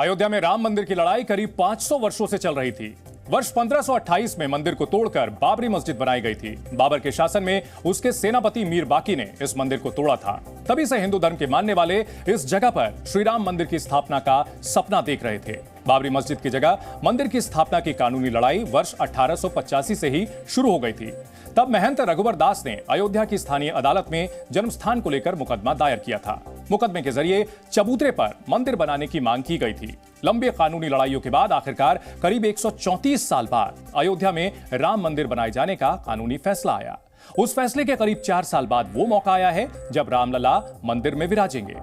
अयोध्या में राम मंदिर की लड़ाई करीब 500 वर्षों से चल रही थी। वर्ष 1528 में मंदिर को तोड़कर बाबरी मस्जिद बनाई गई थी। बाबर के शासन में उसके सेनापति मीर बाकी ने इस मंदिर को तोड़ा था। तभी से हिंदू धर्म के मानने वाले इस जगह पर श्री राम मंदिर की स्थापना का सपना देख रहे थे। बाबरी मस्जिद की जगह मंदिर की स्थापना की कानूनी लड़ाई वर्ष 1885 से ही शुरू हो गई थी। तब महंत रघुवर दास ने अयोध्या की स्थानीय अदालत में जन्मस्थान को लेकर मुकदमा दायर किया था। मुकदमे के जरिए चबूतरे पर मंदिर बनाने की मांग की गई थी। लंबी कानूनी लड़ाइयों के बाद आखिरकार करीब 134 साल बाद अयोध्या में राम मंदिर बनाए जाने का कानूनी फैसला आया। उस फैसले के करीब 4 साल बाद वो मौका आया है जब रामलला मंदिर में विराजेंगे।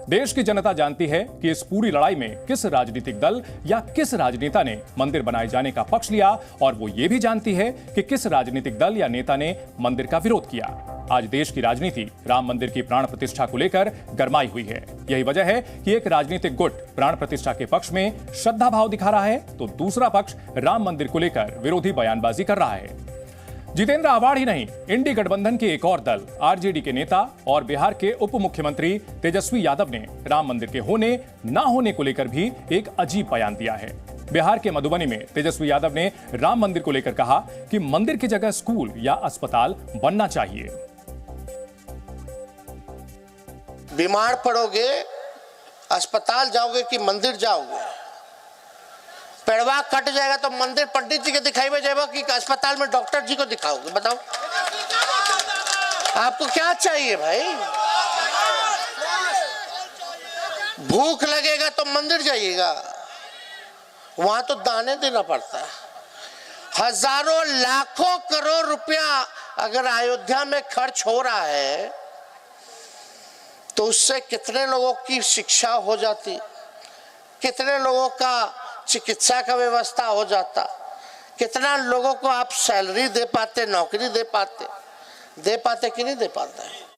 देश की जनता जानती है कि इस पूरी लड़ाई में किस राजनीतिक दल या किस राजनेता ने मंदिर बनाए जाने का पक्ष लिया, और वो ये भी जानती है कि किस राजनीतिक दल या नेता ने मंदिर का विरोध किया। आज देश की राजनीति राम मंदिर की प्राण प्रतिष्ठा को लेकर गरमाई हुई है। यही वजह है कि एक राजनीतिक गुट प्राण प्रतिष्ठा के पक्ष में श्रद्धा भाव दिखा रहा है, तो दूसरा पक्ष राम मंदिर को लेकर विरोधी बयानबाजी कर रहा है। जितेंद्र आव्हाड ही नहीं, इंडी गठबंधन के एक और दल आरजेडी के नेता और बिहार के उप मुख्यमंत्री तेजस्वी यादव ने राम मंदिर के होने ना होने को लेकर भी एक अजीब बयान दिया है। बिहार के मधुबनी में तेजस्वी यादव ने राम मंदिर को लेकर कहा कि मंदिर की जगह स्कूल या अस्पताल बनना चाहिए। बीमार पड़ोगे अस्पताल जाओगे कि मंदिर जाओगे? पेड़वा कट जाएगा तो मंदिर पंडित जी के दिखाई जाएगा कि अस्पताल में डॉक्टर जी को दिखाओगे? बताओ आपको क्या चाहिए भाई? भूख लगेगा तो मंदिर जाइएगा, वहां तो दाने देना पड़ता है। हजारों लाखों करोड़ रुपया अगर अयोध्या में खर्च हो रहा है तो उससे कितने लोगों की शिक्षा हो जाती, कितने लोगों का चिकित्सा का व्यवस्था हो जाता, कितना लोगों को आप सैलरी दे पाते, नौकरी दे पाते कि नहीं दे पाते।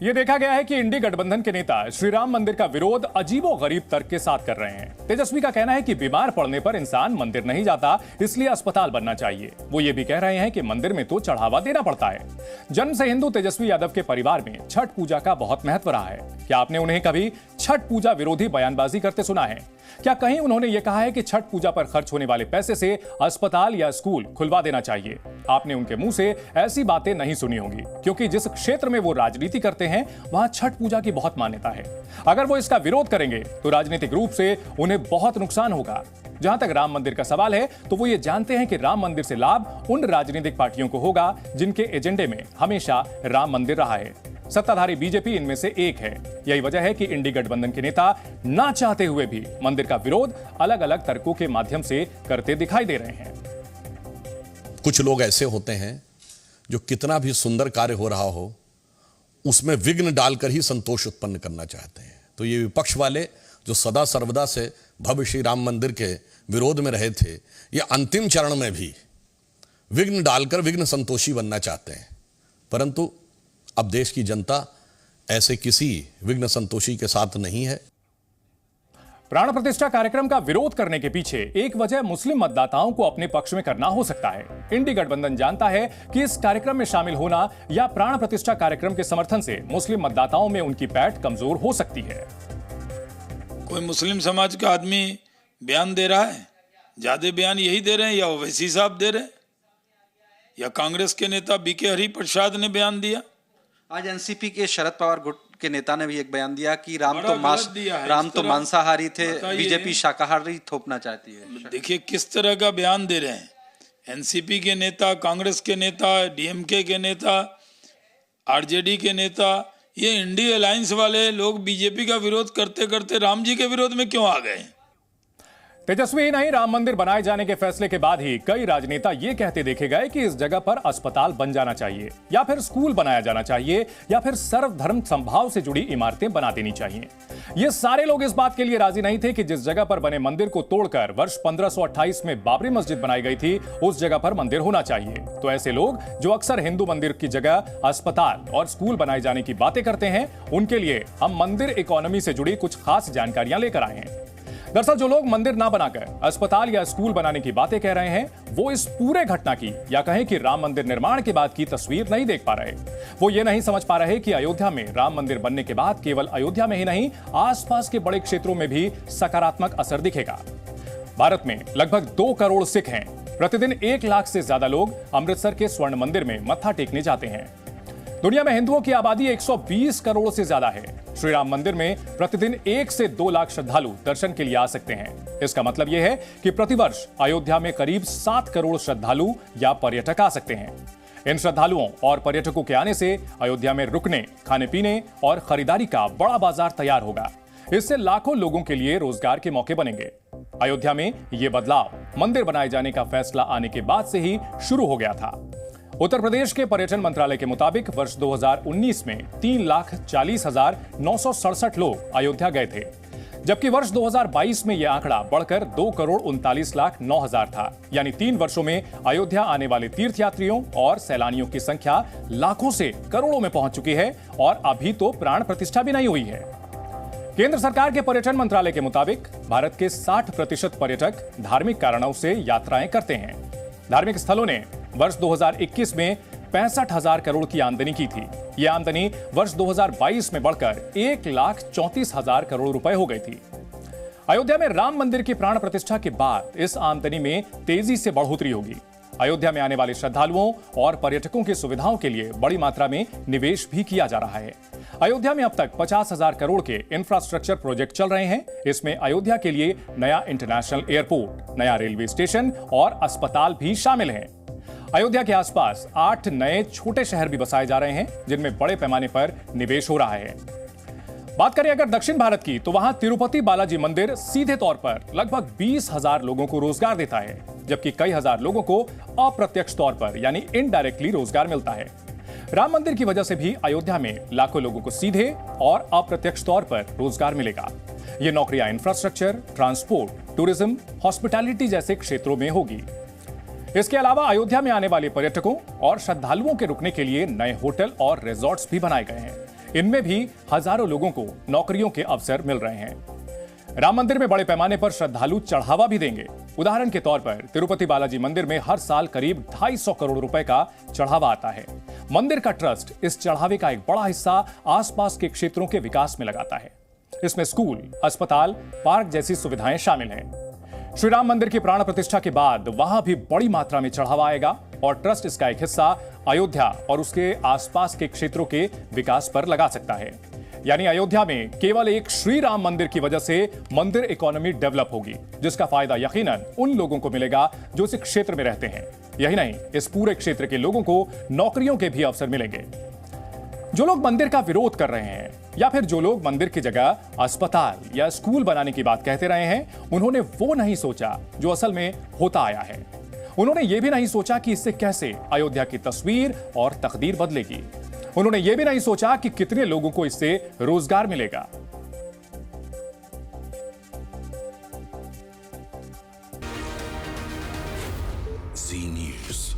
यह देखा गया है कि इंडी गठबंधन के नेता श्री राम मंदिर का विरोध अजीबोगरीब तर्क के साथ कर रहे हैं। तेजस्वी का कहना है कि बीमार पड़ने पर इंसान मंदिर नहीं जाता, इसलिए अस्पताल बनना चाहिए। वो ये भी कह रहे हैं कि मंदिर में तो चढ़ावा देना पड़ता है। जन्म से हिंदू तेजस्वी यादव के परिवार में छठ पूजा का बहुत महत्व रहा है। क्या आपने उन्हें कभी छठ पूजा विरोधी बयानबाजी करते सुना है? क्या कहीं उन्होंने यह कहा है कि छठ पूजा पर खर्च होने वाले पैसे से अस्पताल या स्कूल खुलवा देना चाहिए? आपने उनके मुंह से ऐसी बातें नहीं सुनी होंगी, क्योंकि जिस क्षेत्र में वो राजनीति करते हैं वहां छठ पूजा की बहुत मान्यता है। अगर वो इसका विरोध करेंगे तो राजनीतिक रूप से उन्हें बहुत नुकसान होगा। जहां तक राम मंदिर का सवाल है तो वो ये जानते हैं कि राम मंदिर से लाभ उन राजनीतिक पार्टियों को होगा जिनके एजेंडे में हमेशा राम मंदिर रहा है। सत्ताधारी बीजेपी इनमें से एक है। यही वजह है कि इंडी गठबंधन के नेता ना चाहते हुए भी मंदिर का विरोध अलग अलग तर्कों के माध्यम से करते दिखाई दे रहे हैं। कुछ लोग ऐसे होते हैं जो कितना भी सुंदर कार्य हो रहा हो उसमें विघ्न डालकर ही संतोष उत्पन्न करना चाहते हैं। तो ये विपक्ष वाले जो सदा सर्वदा से भव्य श्री राम मंदिर के विरोध में रहे थे, ये अंतिम चरण में भी विघ्न डालकर विघ्न संतोषी बनना चाहते हैं। परंतु अब देश की जनता ऐसे किसी विघ्न संतोषी के साथ नहीं है। प्राण प्रतिष्ठा कार्यक्रम का विरोध करने के पीछे एक वजह मुस्लिम मतदाताओं को अपने पक्ष में करना हो सकता है। इंडी गठबंधन जानता है कि इस कार्यक्रम में शामिल होना या प्राण प्रतिष्ठा कार्यक्रम के समर्थन से मुस्लिम मतदाताओं में उनकी पैठ कमजोर हो सकती है। कोई मुस्लिम समाज का आदमी बयान दे रहा है, ज्यादा बयान यही दे रहे हैं या ओवैसी साहब दे रहे हैं या कांग्रेस के नेता बीके हरि प्रसाद ने बयान दिया। आज एनसीपी के शरद पवार गुट के नेता ने भी एक बयान दिया कि राम तो मांसाहारी थे, बीजेपी शाकाहारी थोपना चाहती है। देखिए किस तरह का बयान दे रहे हैं। एनसीपी के नेता, कांग्रेस के नेता, डीएमके के नेता, आरजेडी के नेता, ये इंडी अलायंस वाले लोग बीजेपी का विरोध करते करते राम जी के विरोध में क्यों आ गए? तेजस्वी ही नहीं, राम मंदिर बनाए जाने के फैसले के बाद ही कई राजनेता ये कहते देखे गए कि इस जगह पर अस्पताल बन जाना चाहिए, या फिर स्कूल बनाया जाना चाहिए, या फिर सर्वधर्म समभाव से जुड़ी इमारतें बना देनी चाहिए। ये सारे लोग इस बात के लिए राजी नहीं थे कि जिस जगह पर बने मंदिर को तोड़कर वर्ष 1528 में बाबरी मस्जिद बनाई गई थी, उस जगह पर मंदिर होना चाहिए। तो ऐसे लोग जो अक्सर हिंदू मंदिर की जगह अस्पताल और स्कूल बनाए जाने की बातें करते हैं, उनके लिए हम मंदिर इकोनॉमी से जुड़ी कुछ खास जानकारियां लेकर आए हैं। दरअसल जो लोग मंदिर ना बनाकर अस्पताल या स्कूल बनाने की बातें कह रहे हैं, वो इस पूरे घटना की या कहें कि राम मंदिर निर्माण के बाद की तस्वीर नहीं देख पा रहे। वो ये नहीं समझ पा रहे कि अयोध्या में राम मंदिर बनने के बाद केवल अयोध्या में ही नहीं, आसपास के बड़े क्षेत्रों में भी सकारात्मक असर दिखेगा। भारत में लगभग 2 करोड़ सिख हैं। प्रतिदिन 1 लाख से ज्यादा लोग अमृतसर के स्वर्ण मंदिर में मत्था टेकने जाते हैं। दुनिया में हिंदुओं की आबादी 120 करोड़ से ज्यादा है। श्री राम मंदिर में प्रतिदिन 1 से 2 लाख श्रद्धालु दर्शन के लिए आ सकते हैं। इसका मतलब यह है कि प्रतिवर्ष अयोध्या में करीब 7 करोड़ श्रद्धालु या पर्यटक आ सकते हैं। इन श्रद्धालुओं और पर्यटकों के आने से अयोध्या में रुकने, खाने पीने और खरीदारी का बड़ा बाजार तैयार होगा। इससे लाखों लोगों के लिए रोजगार के मौके बनेंगे। अयोध्या में यह बदलाव मंदिर बनाए जाने का फैसला आने के बाद से ही शुरू हो गया था। उत्तर प्रदेश के पर्यटन मंत्रालय के मुताबिक वर्ष 2019 में 3,40,967 लोग अयोध्या गए थे, जबकि वर्ष 2022 में यह आंकड़ा बढ़कर 2,39,09,000 था। यानी 3 वर्षों में अयोध्या आने वाले तीर्थयात्रियों और सैलानियों की संख्या लाखों से करोड़ों में पहुंच चुकी है और अभी तो प्राण प्रतिष्ठा भी नहीं हुई है। केंद्र सरकार के पर्यटन मंत्रालय के मुताबिक भारत के 60% पर्यटक धार्मिक कारणों से यात्राएं करते हैं। धार्मिक स्थलों ने वर्ष 2021 में 65,000 करोड़ की आमदनी की थी। यह आमदनी वर्ष 2022 में बढ़कर 1,34,000 करोड़ रुपए हो गई थी। अयोध्या में राम मंदिर की प्राण प्रतिष्ठा के बाद इस आमदनी में तेजी से बढ़ोतरी होगी। अयोध्या में आने वाले श्रद्धालुओं और पर्यटकों की सुविधाओं के लिए बड़ी मात्रा में निवेश भी किया जा रहा है। अयोध्या में अब तक 50,000 करोड़ के इंफ्रास्ट्रक्चर प्रोजेक्ट चल रहे हैं। इसमें अयोध्या के लिए नया इंटरनेशनल एयरपोर्ट, नया रेलवे स्टेशन और अस्पताल भी शामिल हैं। अयोध्या के आसपास 8 नए छोटे शहर भी बसाए जा रहे हैं, जिनमें बड़े पैमाने पर निवेश हो रहा है। बात करें अगर दक्षिण भारत की, तो वहां तिरुपति बालाजी मंदिर सीधे तौर पर लगभग 20,000 लोगों को रोजगार देता है, जबकि कई हजार लोगों को अप्रत्यक्ष तौर पर यानी इनडायरेक्टली रोजगार मिलता है। राम मंदिर की वजह से भी अयोध्या में लाखों लोगों को सीधे और अप्रत्यक्ष तौर पर रोजगार मिलेगा। ये नौकरियां इंफ्रास्ट्रक्चर, ट्रांसपोर्ट, टूरिज्म, हॉस्पिटैलिटी जैसे क्षेत्रों में होगी। इसके अलावा अयोध्या में आने वाले पर्यटकों और श्रद्धालुओं के रुकने के लिए नए होटल और रिजॉर्ट्स भी बनाए गए हैं। इनमें भी हजारों लोगों को नौकरियों के अवसर मिल रहे हैं। राम मंदिर में बड़े पैमाने पर श्रद्धालु चढ़ावा भी देंगे। उदाहरण के तौर पर तिरुपति बालाजी मंदिर में हर साल करीब 250 करोड़ रुपए का चढ़ावा आता है। मंदिर का ट्रस्ट इस चढ़ावे का एक बड़ा हिस्सा आसपास के क्षेत्रों के विकास में लगाता है। इसमें स्कूल, अस्पताल, पार्क जैसी सुविधाएं शामिल हैं। श्री राम मंदिर की प्राण प्रतिष्ठा के बाद वहां भी बड़ी मात्रा में चढ़ावा आएगा और ट्रस्ट इसका एक हिस्सा अयोध्या और उसके आसपास के क्षेत्रों के विकास पर लगा सकता है। यानी अयोध्या में केवल एक श्री राम मंदिर की वजह से मंदिर इकोनॉमी डेवलप होगी, जिसका फायदा यकीनन उन लोगों को मिलेगा जो इस क्षेत्र में रहते हैं। यही नहीं, इस पूरे क्षेत्र के लोगों को नौकरियों के भी अवसर मिलेंगे। जो लोग मंदिर का विरोध कर रहे हैं या फिर जो लोग मंदिर की जगह अस्पताल या स्कूल बनाने की बात कहते रहे हैं, उन्होंने वो नहीं सोचा जो असल में होता आया है। उन्होंने ये भी नहीं सोचा कि इससे कैसे अयोध्या की तस्वीर और तकदीर बदलेगी। उन्होंने ये भी नहीं सोचा कि कितने लोगों को इससे रोजगार मिलेगा। Zee News.